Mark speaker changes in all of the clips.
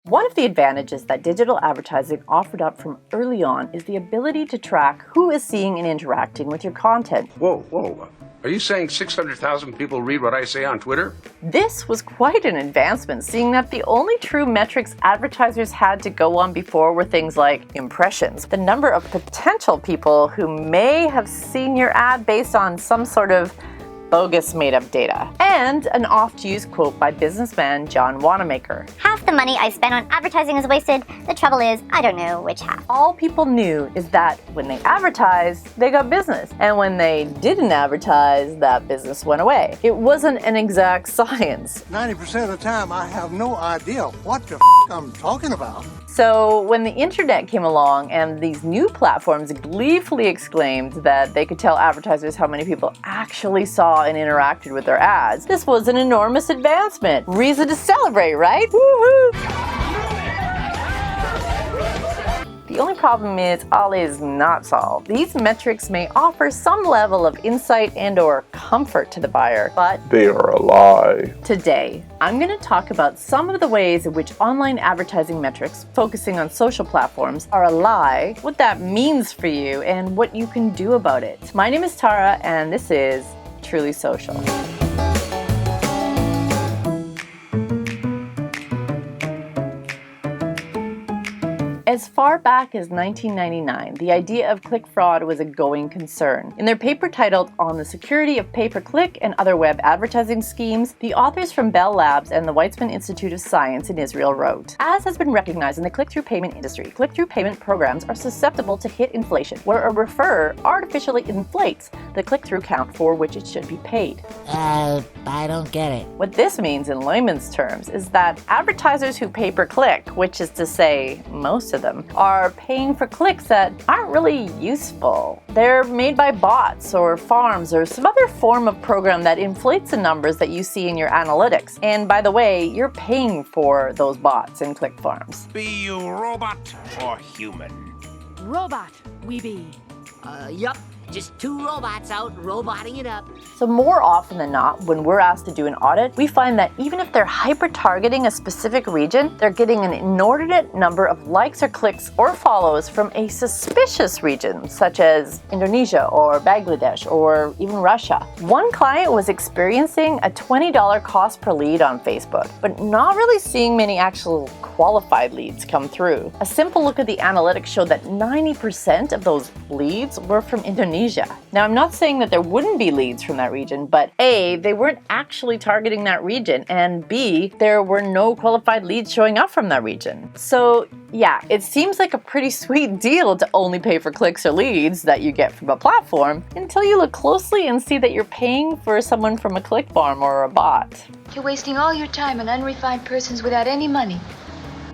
Speaker 1: One of the advantages that digital advertising offered up from early on is the ability to track who is seeing and interacting with your content.
Speaker 2: Whoa. Are you saying 600,000 people read what I say on Twitter?
Speaker 1: This was quite an advancement, seeing that the only true metrics advertisers had to go on before were things like impressions, the number of potential people who may have seen your ad based on some sort of bogus made-up data, and an oft-used quote by businessman John Wanamaker.
Speaker 3: Half the money I spent on advertising is wasted. The trouble is, I don't know which half.
Speaker 1: All people knew is that when they advertised, they got business, and when they didn't advertise, that business went away. It wasn't an exact science.
Speaker 4: 90% of the time, I have no idea what the I'm talking about.
Speaker 1: So when the internet came along and these new platforms gleefully exclaimed that they could tell advertisers how many people actually saw and interacted with their ads, this was an enormous advancement. Reason to celebrate, right? Woohoo! The only problem is all is not solved. These metrics may offer some level of insight and/or comfort to the buyer, but
Speaker 5: they are a lie.
Speaker 1: Today, I'm going to talk about some of the ways in which online advertising metrics, focusing on social platforms, are a lie, what that means for you, and what you can do about it. My name is Tara, and this is Truly Social. As far back as 1999, the idea of click fraud was a going concern. In their paper titled On the Security of Pay-Per-Click and Other Web Advertising Schemes, the authors from Bell Labs and the Weizmann Institute of Science in Israel wrote, "As has been recognized in the click-through payment industry, click-through payment programs are susceptible to hit inflation, where a referrer artificially inflates the click-through count for which it should be paid."
Speaker 6: I don't get it.
Speaker 1: What this means in layman's terms is that advertisers who pay-per-click, which is to say most of them, are paying for clicks that aren't really useful. They're made by bots or farms or some other form of program that inflates the numbers that you see in your analytics. And by the way, you're paying for those bots and click farms.
Speaker 7: Be you robot or human?
Speaker 8: Robot, we be.
Speaker 6: Yup. Just two robots out roboting it up.
Speaker 1: So more often than not, when we're asked to do an audit, we find that even if they're hyper-targeting a specific region, they're getting an inordinate number of likes or clicks or follows from a suspicious region, such as Indonesia or Bangladesh or even Russia. One client was experiencing a $20 cost per lead on Facebook, but not really seeing many actual qualified leads come through. A simple look at the analytics showed that 90% of those leads were from Indonesia. Now, I'm not saying that there wouldn't be leads from that region, but A, they weren't actually targeting that region, and B, there were no qualified leads showing up from that region. So yeah, it seems like a pretty sweet deal to only pay for clicks or leads that you get from a platform until you look closely and see that you're paying for someone from a click farm or a bot.
Speaker 9: You're wasting all your time on unrefined persons without any money.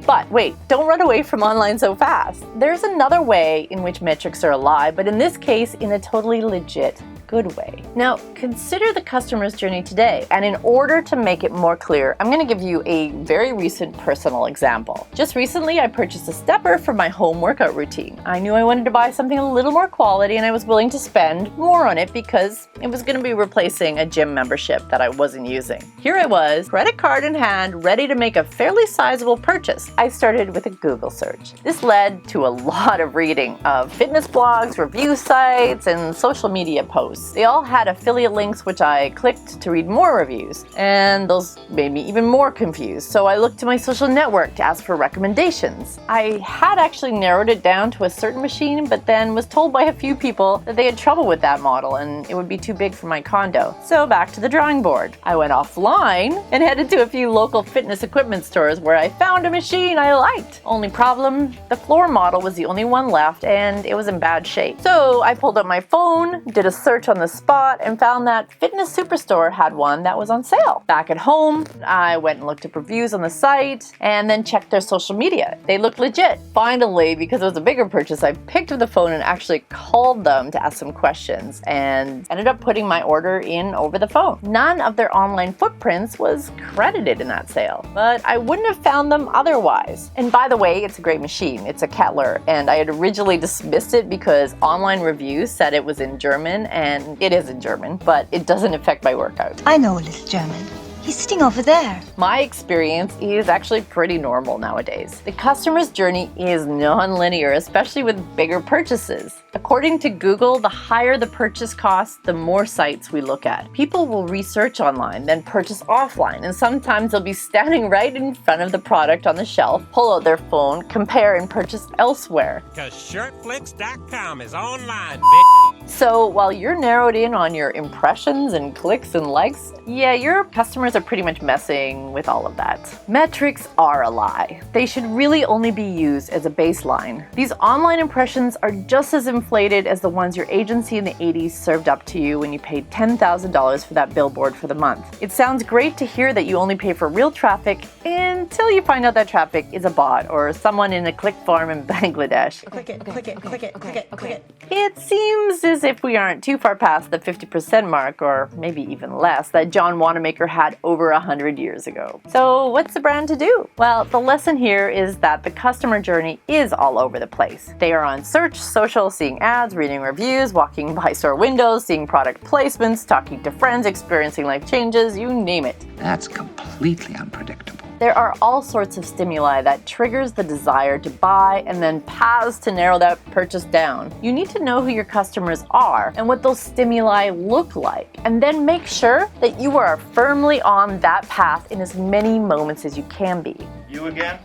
Speaker 1: But wait, don't run away from online so fast. There's another way in which metrics are a lie, but in this case, in a totally legit, good way. Now, consider the customer's journey today, and in order to make it more clear, I'm going to give you a very recent personal example. Just recently, I purchased a stepper for my home workout routine. I knew I wanted to buy something a little more quality, and I was willing to spend more on it because it was going to be replacing a gym membership that I wasn't using. Here I was, credit card in hand, ready to make a fairly sizable purchase. I started with a Google search. This led to a lot of reading of fitness blogs, review sites, and social media posts. They all had affiliate links which I clicked to read more reviews, and those made me even more confused. So I looked to my social network to ask for recommendations. I had actually narrowed it down to a certain machine, but then was told by a few people that they had trouble with that model and it would be too big for my condo. So back to the drawing board. I went offline and headed to a few local fitness equipment stores where I found a machine I liked. Only problem, the floor model was the only one left and it was in bad shape. So I pulled up my phone, did a search on the spot, and found that Fitness Superstore had one that was on sale. Back at home, I went and looked up reviews on the site and then checked their social media. They looked legit. Finally, because it was a bigger purchase, I picked up the phone and actually called them to ask some questions and ended up putting my order in over the phone. None of their online footprints was credited in that sale, but I wouldn't have found them otherwise. And by the way, it's a great machine. It's a Kettler, and I had originally dismissed it because online reviews said it was in German, and it is in German, but it doesn't affect my workout.
Speaker 9: I know a little German. He's sitting over there.
Speaker 1: My experience is actually pretty normal nowadays. The customer's journey is non-linear, especially with bigger purchases. According to Google, the higher the purchase cost, the more sites we look at. People will research online, then purchase offline, and sometimes they'll be standing right in front of the product on the shelf, pull out their phone, compare, and purchase elsewhere.
Speaker 7: Cause shirtflix.com is online, bitch.
Speaker 1: So while you're narrowed in on your impressions and clicks and likes, yeah, your customers are pretty much messing with all of that. Metrics are a lie. They should really only be used as a baseline. These online impressions are just as inflated as the ones your agency in the 80s served up to you when you paid $10,000 for that billboard for the month. It sounds great to hear that you only pay for real traffic until you find out that traffic is a bot or someone in a click farm in Bangladesh.
Speaker 5: Click it, click it, click it, click it, click it.
Speaker 1: It seems as if we aren't too far past the 50% mark, or maybe even less, that John Wanamaker had over 100 years ago. So what's the brand to do? Well, the lesson here is that the customer journey is all over the place. They are on search, social, seeing ads, reading reviews, walking by store windows, seeing product placements, talking to friends, experiencing life changes, you name it.
Speaker 10: That's completely unpredictable.
Speaker 1: There are all sorts of stimuli that triggers the desire to buy and then paths to narrow that purchase down. You need to know who your customers are and what those stimuli look like, and then make sure that you are firmly on that path in as many moments as you can be.
Speaker 11: You again?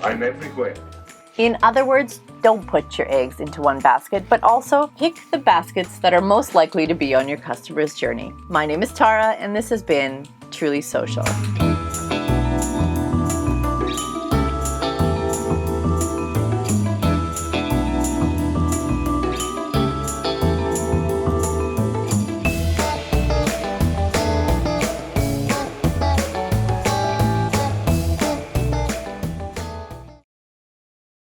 Speaker 2: I'm everywhere.
Speaker 1: In other words, don't put your eggs into one basket, but also pick the baskets that are most likely to be on your customer's journey. My name is Tara, and this has been Truly Social.